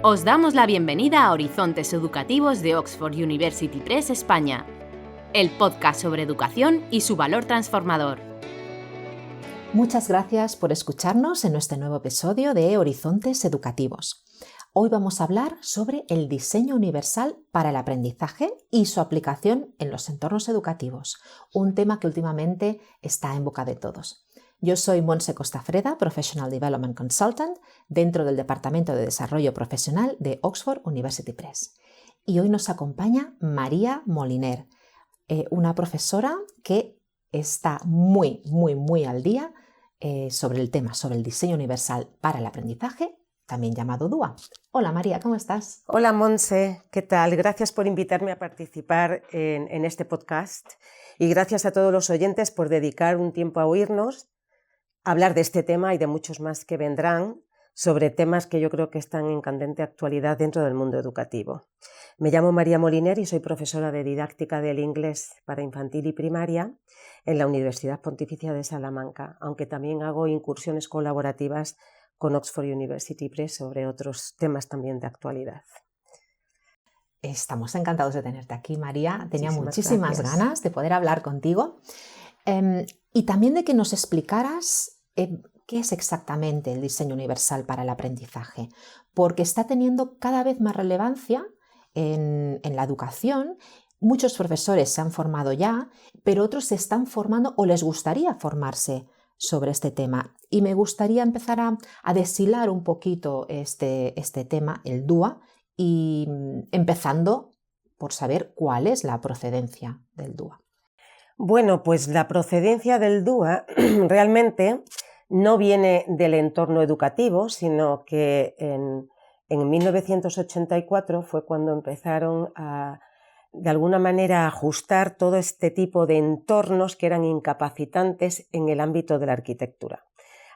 Os damos la bienvenida a Horizontes Educativos de Oxford University Press España, el podcast sobre educación y su valor transformador. Muchas gracias por escucharnos en este nuevo episodio de Horizontes Educativos. Hoy vamos a hablar sobre el diseño universal para el aprendizaje y su aplicación en los entornos educativos, un tema que últimamente está en boca de todos. Yo soy Montse Costafreda, Professional Development Consultant, dentro del Departamento de Desarrollo Profesional de Oxford University Press. Y hoy nos acompaña María Moliner, una profesora que está muy al día sobre el tema, sobre el diseño universal para el aprendizaje, también llamado DUA. Hola María, ¿cómo estás? Hola Montse, ¿qué tal? Gracias por invitarme a participar en este podcast y gracias a todos los oyentes por dedicar un tiempo a oírnos, hablar de este tema y de muchos más que vendrán sobre temas que yo creo que están en candente actualidad dentro del mundo educativo. Me llamo María Moliner y soy profesora de didáctica del inglés para infantil y primaria en la Universidad Pontificia de Salamanca, aunque también hago incursiones colaborativas con Oxford University Press sobre otros temas también de actualidad. Estamos encantados de tenerte aquí, María. Tenía Muchísimas muchísimas ganas de poder hablar contigo y también de que nos explicaras qué es exactamente el diseño universal para el aprendizaje, porque está teniendo cada vez más relevancia en la educación. Muchos profesores se han formado ya, pero otros se están formando o les gustaría formarse sobre este tema. Y me gustaría empezar a deshilar un poquito este tema, el DUA, y empezando por saber cuál es la procedencia del DUA. Bueno, pues la procedencia del DUA realmente no viene del entorno educativo, sino que en 1984 fue cuando empezaron a, de alguna manera, ajustar todo este tipo de entornos que eran incapacitantes en el ámbito de la arquitectura.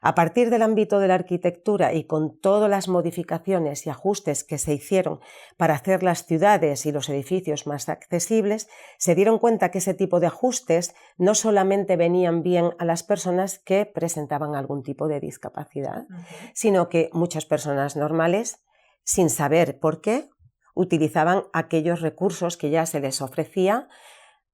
A partir del ámbito de la arquitectura y con todas las modificaciones y ajustes que se hicieron para hacer las ciudades y los edificios más accesibles, se dieron cuenta que ese tipo de ajustes no solamente venían bien a las personas que presentaban algún tipo de discapacidad, sino que muchas personas normales, sin saber por qué, utilizaban aquellos recursos que ya se les ofrecía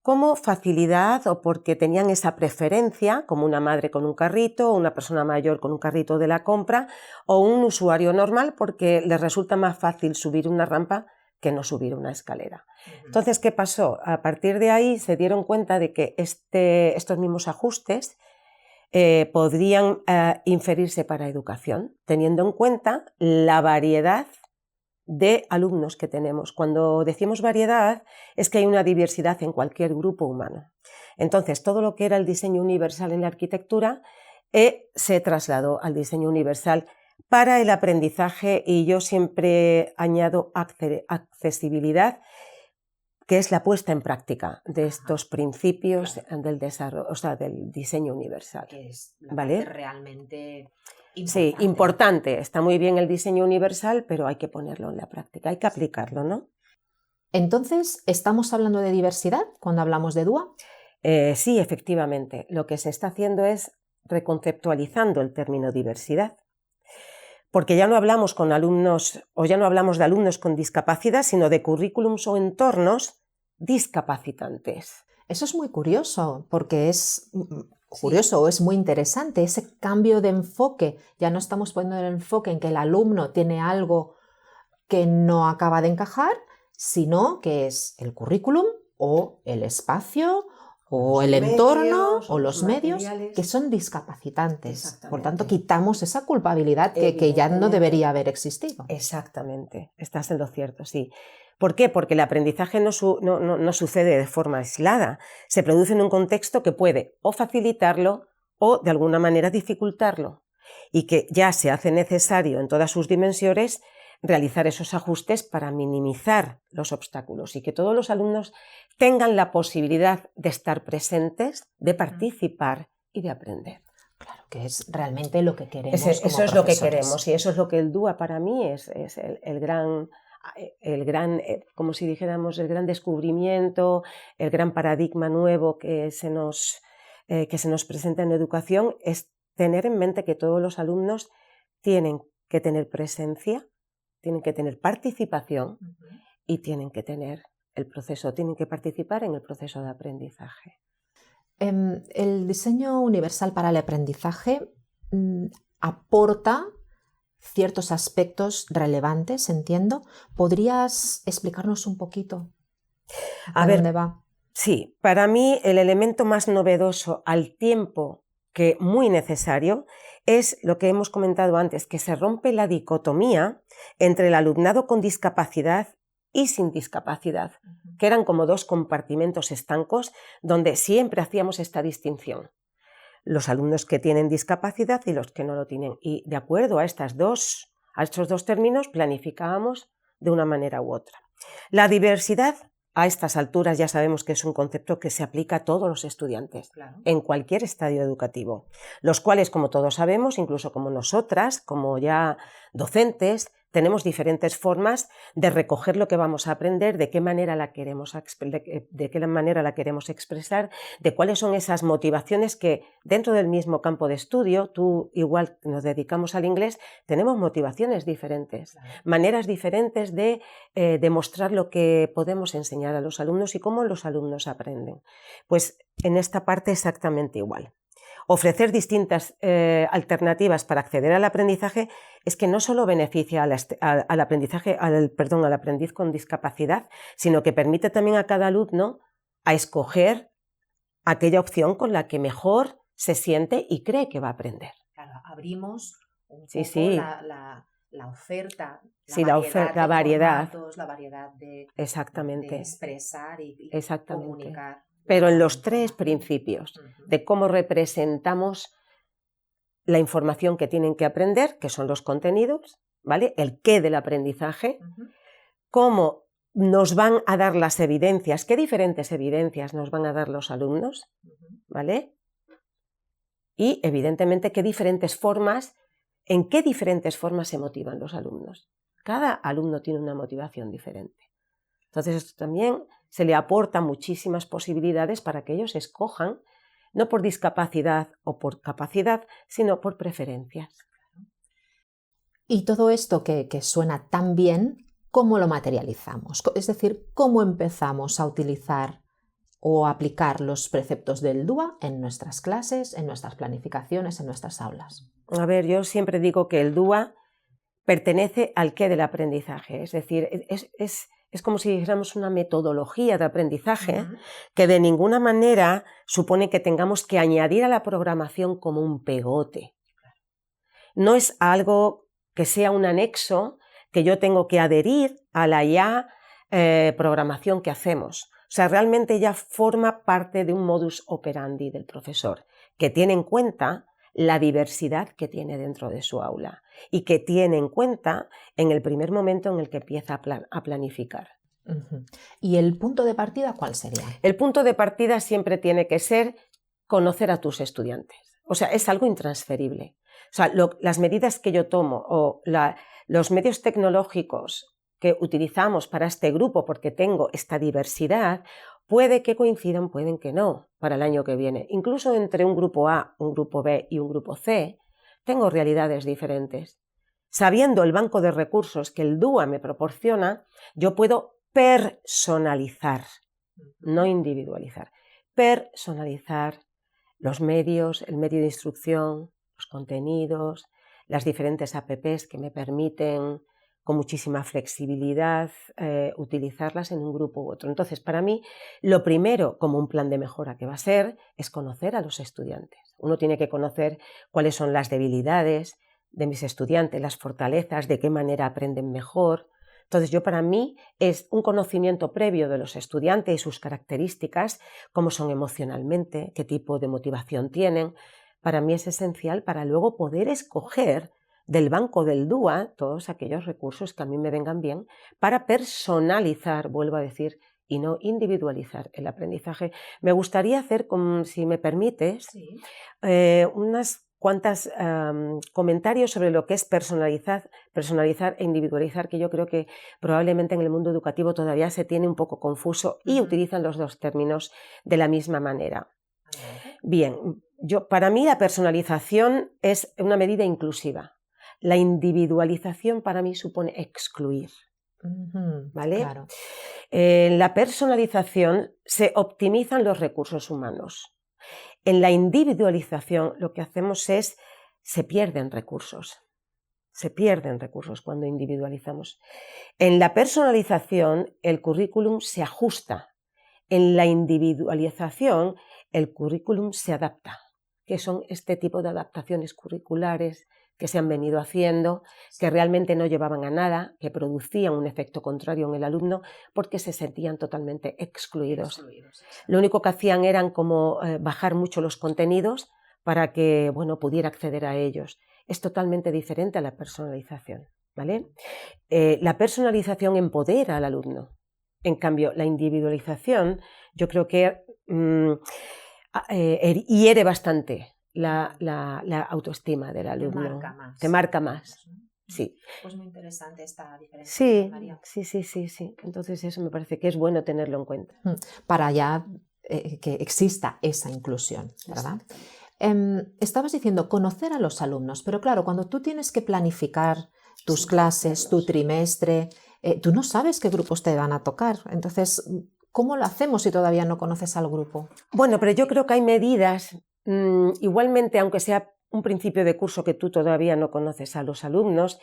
como facilidad o porque tenían esa preferencia, como una madre con un carrito, o una persona mayor con un carrito de la compra, o un usuario normal porque les resulta más fácil subir una rampa que no subir una escalera. Entonces, ¿qué pasó? A partir de ahí se dieron cuenta de que estos mismos ajustes podrían inferirse para educación, teniendo en cuenta la variedad de alumnos que tenemos. Cuando decimos variedad es que hay una diversidad en cualquier grupo humano. Entonces, todo lo que era el diseño universal en la arquitectura se trasladó al diseño universal para el aprendizaje y yo siempre añado accesibilidad, que es la puesta en práctica de estos principios del desarrollo, o sea, del diseño universal. Que es ¿vale? Realmente importante. Sí, importante. Está muy bien el diseño universal, pero hay que ponerlo en la práctica, hay que aplicarlo, ¿no? Entonces, ¿estamos hablando de diversidad cuando hablamos de DUA? Sí, efectivamente. Lo que se está haciendo es reconceptualizando el término diversidad. Porque ya no hablamos con alumnos, o ya no hablamos de alumnos con discapacidad, sino de currículums o entornos discapacitantes. Eso es muy curioso, porque es curioso o es muy interesante ese cambio de enfoque. Ya no estamos poniendo el enfoque en que el alumno tiene algo que no acaba de encajar, sino que es el currículum o el espacio o el entorno o los medios que son discapacitantes. Por tanto, quitamos esa culpabilidad que ya no debería haber existido. Exactamente, estás en lo cierto, sí. ¿Por qué? Porque el aprendizaje no sucede de forma aislada, se produce en un contexto que puede o facilitarlo o de alguna manera dificultarlo y que ya se hace necesario en todas sus dimensiones realizar esos ajustes para minimizar los obstáculos y que todos los alumnos tengan la posibilidad de estar presentes, de participar y de aprender. Claro, que es realmente lo que queremos. Eso es lo que queremos y eso es lo que el DUA para mí es el gran, como si dijéramos, el gran descubrimiento, el gran paradigma nuevo que se nos presenta en educación, es tener en mente que todos los alumnos tienen que tener presencia, tienen que tener participación y tienen que tener tienen que participar en el proceso de aprendizaje. El diseño universal para el aprendizaje aporta ciertos aspectos relevantes, entiendo. ¿Podrías explicarnos un poquito a dónde va? Sí, para mí el elemento más novedoso al tiempo que muy necesario es lo que hemos comentado antes, que se rompe la dicotomía entre el alumnado con discapacidad y sin discapacidad, que eran como dos compartimentos estancos donde siempre hacíamos esta distinción. Los alumnos que tienen discapacidad y los que no lo tienen. Y de acuerdo a estos dos términos planificábamos de una manera u otra. La diversidad, a estas alturas ya sabemos que es un concepto que se aplica a todos los estudiantes, claro, en cualquier estadio educativo, los cuales, como todos sabemos, incluso como nosotras, como ya docentes, tenemos diferentes formas de recoger lo que vamos a aprender, de qué manera la queremos expresar, de cuáles son esas motivaciones que dentro del mismo campo de estudio, tú igual nos dedicamos al inglés, tenemos motivaciones diferentes, maneras diferentes de demostrar lo que podemos enseñar a los alumnos y cómo los alumnos aprenden. Pues en esta parte exactamente igual. Ofrecer distintas alternativas para acceder al aprendizaje es que no solo beneficia al aprendiz con discapacidad, sino que permite también a cada alumno a escoger aquella opción con la que mejor se siente y cree que va a aprender. Claro, abrimos un poco la oferta, la variedad, formatos, la variedad de expresar y comunicar. Pero en los tres principios de cómo representamos la información que tienen que aprender, que son los contenidos, ¿vale? El qué del aprendizaje, cómo nos van a dar las evidencias, qué diferentes evidencias nos van a dar los alumnos, ¿vale? Y evidentemente en qué diferentes formas se motivan los alumnos. Cada alumno tiene una motivación diferente. Entonces esto también se le aporta muchísimas posibilidades para que ellos escojan, no por discapacidad o por capacidad, sino por preferencias. Y todo esto que suena tan bien, ¿cómo lo materializamos? Es decir, ¿cómo empezamos a utilizar o aplicar los preceptos del DUA en nuestras clases, en nuestras planificaciones, en nuestras aulas? A ver, yo siempre digo que el DUA pertenece al qué del aprendizaje, es decir, es como si dijéramos una metodología de aprendizaje que de ninguna manera supone que tengamos que añadir a la programación como un pegote. No es algo que sea un anexo que yo tengo que adherir a la programación que hacemos. O sea, realmente ya forma parte de un modus operandi del profesor, que tiene en cuenta la diversidad que tiene dentro de su aula y que tiene en cuenta en el primer momento en el que empieza a planificar. ¿Y el punto de partida cuál sería? El punto de partida siempre tiene que ser conocer a tus estudiantes. O sea, es algo intransferible. O sea, las medidas que yo tomo o los medios tecnológicos que utilizamos para este grupo, porque tengo esta diversidad, puede que coincidan, pueden que no, para el año que viene. Incluso entre un grupo A, un grupo B y un grupo C, tengo realidades diferentes. Sabiendo el banco de recursos que el DUA me proporciona, yo puedo personalizar, no individualizar, personalizar los medios, el medio de instrucción, los contenidos, las diferentes apps que me permiten con muchísima flexibilidad utilizarlas en un grupo u otro. Entonces, para mí, lo primero, como un plan de mejora que va a ser, es conocer a los estudiantes. Uno tiene que conocer cuáles son las debilidades de mis estudiantes, las fortalezas, de qué manera aprenden mejor. Entonces, para mí es un conocimiento previo de los estudiantes y sus características, cómo son emocionalmente, qué tipo de motivación tienen. Para mí es esencial para luego poder escoger del banco del DUA todos aquellos recursos que a mí me vengan bien para personalizar, vuelvo a decir, y no individualizar el aprendizaje. Me gustaría hacer, si me permites, unas cuantas comentarios sobre lo que es personalizar e individualizar, que yo creo que probablemente en el mundo educativo todavía se tiene un poco confuso y utilizan los dos términos de la misma manera. Bien, para mí la personalización es una medida inclusiva. la individualización para mí supone excluir. ¿Vale? Claro. En la personalización se optimizan los recursos humanos. En la individualización lo que hacemos es, se pierden recursos cuando individualizamos. En la personalización el currículum se ajusta. En la individualización el currículum se adapta, que son este tipo de adaptaciones curriculares que se han venido haciendo, que realmente no llevaban a nada, que producían un efecto contrario en el alumno porque se sentían totalmente excluidos. Lo único que hacían eran como bajar mucho los contenidos para que pudiera acceder a ellos. Es totalmente diferente a la personalización, ¿vale? La personalización empodera al alumno. En cambio, la individualización yo creo que hiere bastante la autoestima del alumno. Te marca más. Sí. Pues muy interesante esta diferencia. Sí, María. Sí. Entonces eso me parece que es bueno tenerlo en cuenta. Para ya que exista esa inclusión, ¿verdad? Estabas diciendo conocer a los alumnos, pero claro, cuando tú tienes que planificar tus clases, tu trimestre, tú no sabes qué grupos te van a tocar. Entonces, ¿cómo lo hacemos si todavía no conoces al grupo? Bueno, pero yo creo que hay medidas, igualmente, aunque sea un principio de curso que tú todavía no conoces a los alumnos,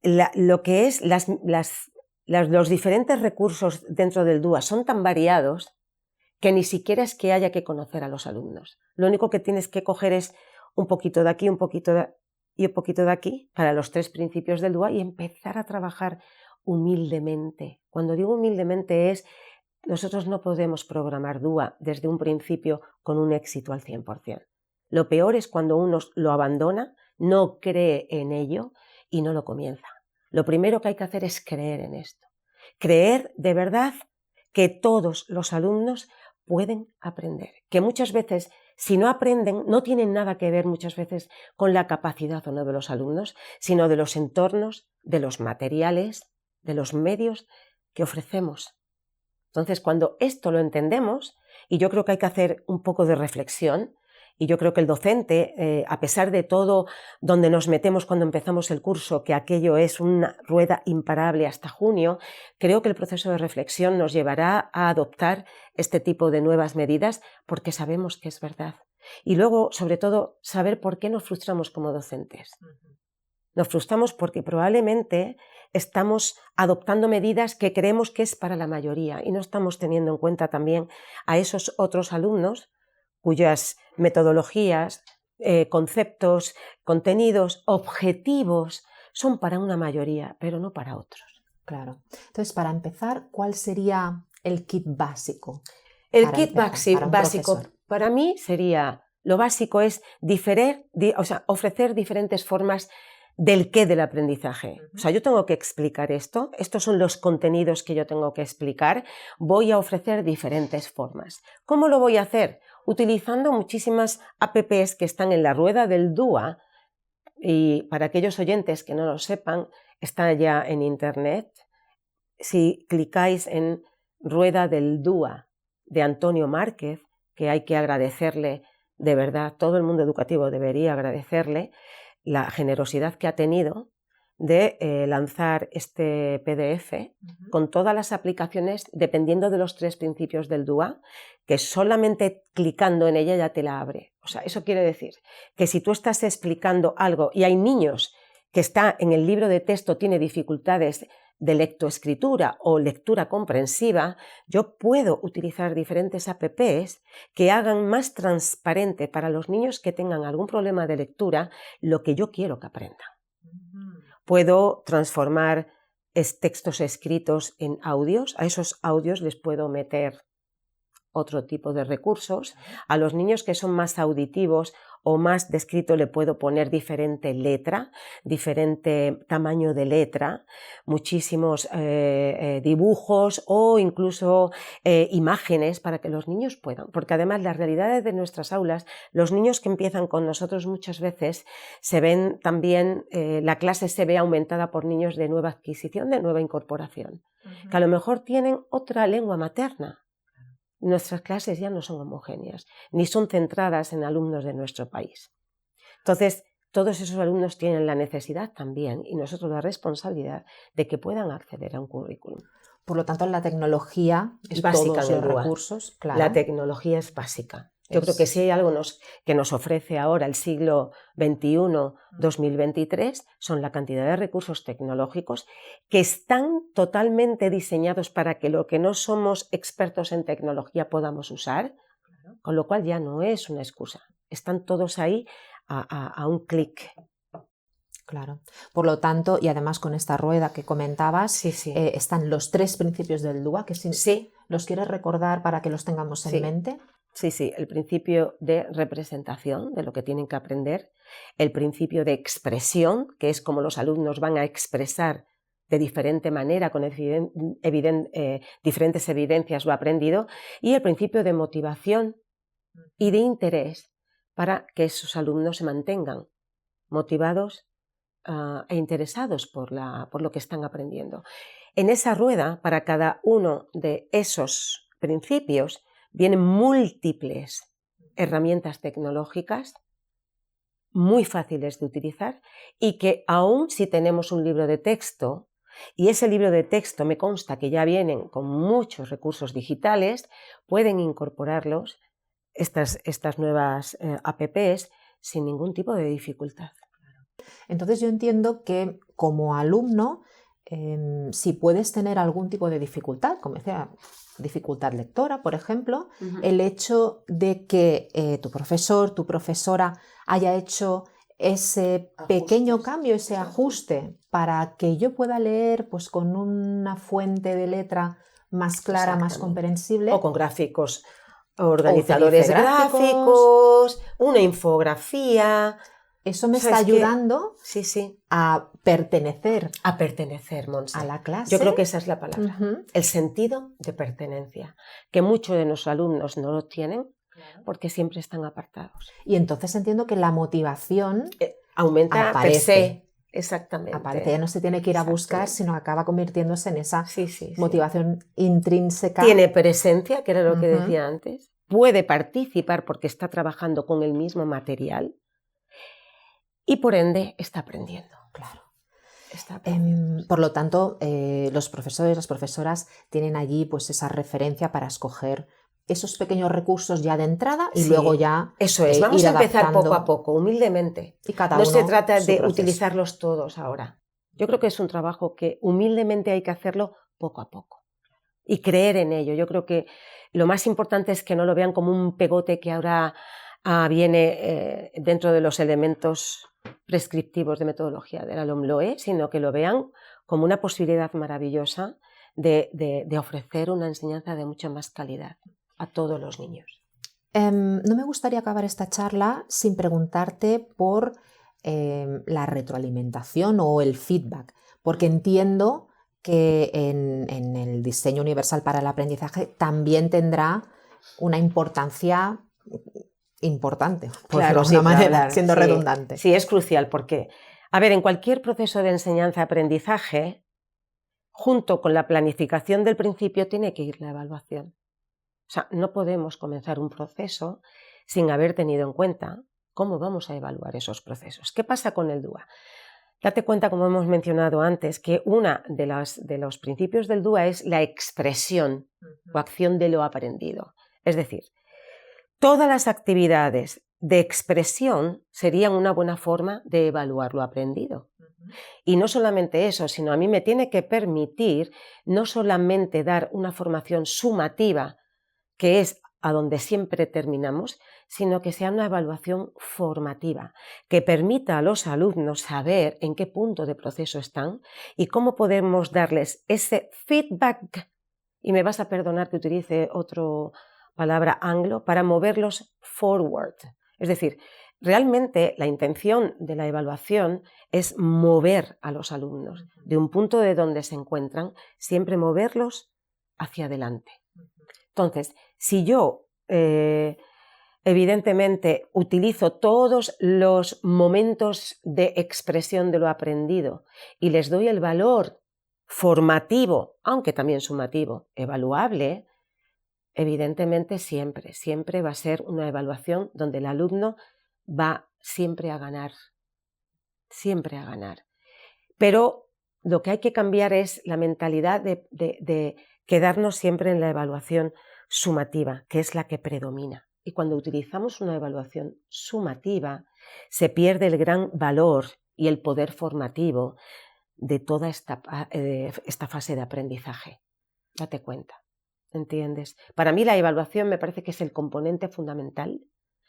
lo que es los diferentes recursos dentro del DUA son tan variados que ni siquiera es que haya que conocer a los alumnos. Lo único que tienes que coger es un poquito de aquí, un poquito y un poquito de aquí para los 3 principios del DUA y empezar a trabajar humildemente. Cuando digo humildemente es, nosotros no podemos programar DUA desde un principio con un éxito al 100%. Lo peor es cuando uno lo abandona, no cree en ello y no lo comienza. Lo primero que hay que hacer es creer en esto. Creer de verdad que todos los alumnos pueden aprender. Que muchas veces, si no aprenden, no tienen nada que ver muchas veces con la capacidad o no de los alumnos, sino de los entornos, de los materiales, de los medios que ofrecemos. Entonces, cuando esto lo entendemos, y yo creo que hay que hacer un poco de reflexión, y yo creo que el docente, a pesar de todo donde nos metemos cuando empezamos el curso, que aquello es una rueda imparable hasta junio, creo que el proceso de reflexión nos llevará a adoptar este tipo de nuevas medidas porque sabemos que es verdad. Y luego, sobre todo, saber por qué nos frustramos como docentes. Nos frustramos porque probablemente estamos adoptando medidas que creemos que es para la mayoría y no estamos teniendo en cuenta también a esos otros alumnos cuyas metodologías, conceptos, contenidos, objetivos son para una mayoría, pero no para otros. Claro. Entonces, para empezar, ¿cuál sería el kit básico? El kit básico para mí sería, lo básico es ofrecer diferentes formas del qué del aprendizaje. O sea, yo tengo que explicar esto, estos son los contenidos que yo tengo que explicar, voy a ofrecer diferentes formas. ¿Cómo lo voy a hacer? Utilizando muchísimas apps que están en la rueda del DUA, y para aquellos oyentes que no lo sepan, está ya en internet. Si clicáis en rueda del DUA de Antonio Márquez, que hay que agradecerle, de verdad, todo el mundo educativo debería agradecerle la generosidad que ha tenido de lanzar este PDF con todas las aplicaciones dependiendo de los 3 principios del DUA, que solamente clicando en ella ya te la abre. O sea, eso quiere decir que si tú estás explicando algo y hay niños que está en el libro de texto, tiene dificultades de lectoescritura o lectura comprensiva, yo puedo utilizar diferentes apps que hagan más transparente para los niños que tengan algún problema de lectura lo que yo quiero que aprendan. Puedo transformar textos escritos en audios, a esos audios les puedo meter otro tipo de recursos. A los niños que son más auditivos o más de escrito le puedo poner diferente letra, diferente tamaño de letra, muchísimos dibujos o incluso imágenes para que los niños puedan. Porque además las realidades de nuestras aulas, los niños que empiezan con nosotros muchas veces se ven también, la clase se ve aumentada por niños de nueva adquisición, de nueva incorporación, que a lo mejor tienen otra lengua materna. Nuestras clases ya no son homogéneas, ni son centradas en alumnos de nuestro país. Entonces, todos esos alumnos tienen la necesidad también, y nosotros la responsabilidad, de que puedan acceder a un currículum. Por lo tanto, la tecnología Es y básica todos en el los DUA. recursos, claro. La tecnología es básica. Yo creo que si hay algo que nos ofrece ahora el siglo XXI, 2023, son la cantidad de recursos tecnológicos que están totalmente diseñados para que lo que no somos expertos en tecnología podamos usar, con lo cual ya no es una excusa. Están todos ahí a un clic. Claro. Por lo tanto, y además con esta rueda que comentabas, Sí. están los 3 principios del DUA, que Sí. ¿Los quieres recordar para que los tengamos en mente? Sí, el principio de representación de lo que tienen que aprender, el principio de expresión, que es como los alumnos van a expresar de diferente manera, con diferentes evidencias lo aprendido, y el principio de motivación y de interés para que esos alumnos se mantengan motivados e interesados por lo que están aprendiendo. En esa rueda, para cada uno de esos principios, vienen múltiples herramientas tecnológicas muy fáciles de utilizar y que aún si tenemos un libro de texto, y ese libro de texto me consta que ya vienen con muchos recursos digitales, pueden incorporarlos, estas nuevas apps, sin ningún tipo de dificultad. Entonces yo entiendo que como alumno, si puedes tener algún tipo de dificultad, como decía, dificultad lectora, por ejemplo, el hecho de que tu profesor, tu profesora haya hecho ese pequeño cambio, ese ajuste para que yo pueda leer pues, con una fuente de letra más clara, más comprensible. O con gráficos, organizadores gráficos, una infografía. Eso me está ayudando a pertenecer. A pertenecer, Montse. A la clase. Yo creo que esa es la palabra. El sentido de pertenencia, que muchos de nuestros alumnos no lo tienen porque siempre están apartados. Y entonces entiendo que la motivación aumenta per se. Exactamente. Aparece, ya no se tiene que ir a buscar, sino acaba convirtiéndose en esa motivación intrínseca. Tiene presencia, que era lo que decía antes. Puede participar porque está trabajando con el mismo material. Y por ende está aprendiendo. Claro. Por lo tanto, los profesores, las profesoras tienen allí pues esa referencia para escoger esos pequeños recursos ya de entrada y luego ya eso es, vamos ir a empezar adaptando. poco a poco, humildemente. Y cada no uno se trata de proceso. Utilizarlos todos ahora. Yo creo que es un trabajo que humildemente hay que hacerlo poco a poco. Y creer en ello. Yo creo que lo más importante es que no lo vean como un pegote que ahora viene dentro de los elementos prescriptivos de metodología de la LOMLOE, sino que lo vean como una posibilidad maravillosa de ofrecer una enseñanza de mucha más calidad a todos los niños. No me gustaría acabar esta charla sin preguntarte por la retroalimentación o el feedback, porque entiendo que en el diseño universal para el aprendizaje también tendrá una importancia importante, por decirlo de alguna manera, siendo redundante. Sí, es crucial porque, a ver, en cualquier proceso de enseñanza-aprendizaje, junto con la planificación del principio tiene que ir la evaluación. O sea, no podemos comenzar un proceso sin haber tenido en cuenta cómo vamos a evaluar esos procesos. ¿Qué pasa con el DUA? Date cuenta, como hemos mencionado antes, que uno de los principios del DUA es la expresión o acción de lo aprendido. Es decir, todas las actividades de expresión serían una buena forma de evaluar lo aprendido. Y no solamente eso, sino a mí me tiene que permitir no solamente dar una formación sumativa, que es a donde siempre terminamos, sino que sea una evaluación formativa, que permita a los alumnos saber en qué punto de proceso están y cómo podemos darles ese feedback, y me vas a perdonar que utilice otra palabra anglo, para moverlos forward. Es decir, realmente la intención de la evaluación es mover a los alumnos de un punto de donde se encuentran, siempre moverlos hacia adelante. Entonces, si yo evidentemente utilizo todos los momentos de expresión de lo aprendido y les doy el valor formativo, aunque también sumativo, evaluable, evidentemente siempre va a ser una evaluación donde el alumno va siempre a ganar siempre a ganar. Pero lo que hay que cambiar es la mentalidad de quedarnos siempre en la evaluación sumativa, que es la que predomina. Y cuando utilizamos una evaluación sumativa, se pierde el gran valor y el poder formativo de toda esta fase de aprendizaje. Date cuenta, ¿entiendes? Para mí la evaluación me parece que es el componente fundamental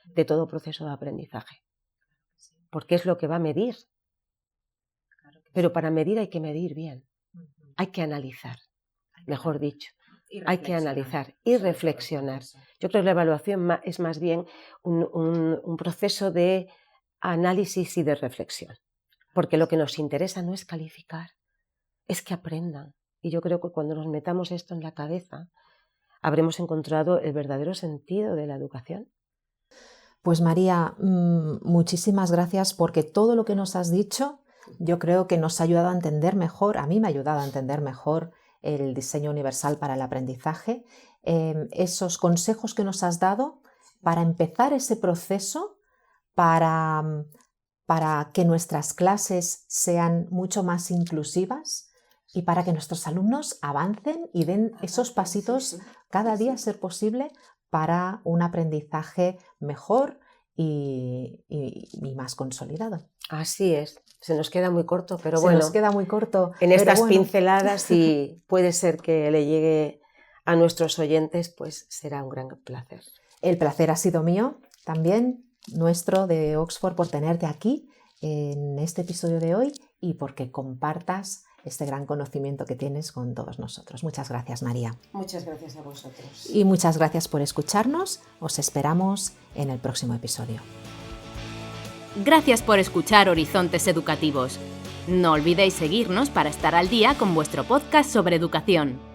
de todo proceso de aprendizaje, porque es lo que va a medir. Pero para medir hay que medir bien, hay que analizar, mejor dicho. Hay que analizar y reflexionar. Yo creo que la evaluación es más bien un proceso de análisis y de reflexión, porque lo que nos interesa no es calificar, es que aprendan. Y yo creo que cuando nos metamos esto en la cabeza, habremos encontrado el verdadero sentido de la educación. Pues María, muchísimas gracias, porque todo lo que nos has dicho yo creo que nos ha ayudado a entender mejor, a mí me ha ayudado a entender mejor el diseño universal para el aprendizaje, esos consejos que nos has dado para empezar ese proceso, para que nuestras clases sean mucho más inclusivas y para que nuestros alumnos avancen y den esos pasitos cada día a ser posible para un aprendizaje mejor y más consolidado. Así es. Se nos queda muy corto, pero bueno. Se nos queda muy corto. En estas pinceladas, y puede ser que le llegue a nuestros oyentes, pues será un gran placer. El placer ha sido mío, también nuestro de Oxford, por tenerte aquí en este episodio de hoy y porque compartas este gran conocimiento que tienes con todos nosotros. Muchas gracias, María. Muchas gracias a vosotros. Y muchas gracias por escucharnos. Os esperamos en el próximo episodio. Gracias por escuchar Horizontes Educativos. No olvidéis seguirnos para estar al día con vuestro podcast sobre educación.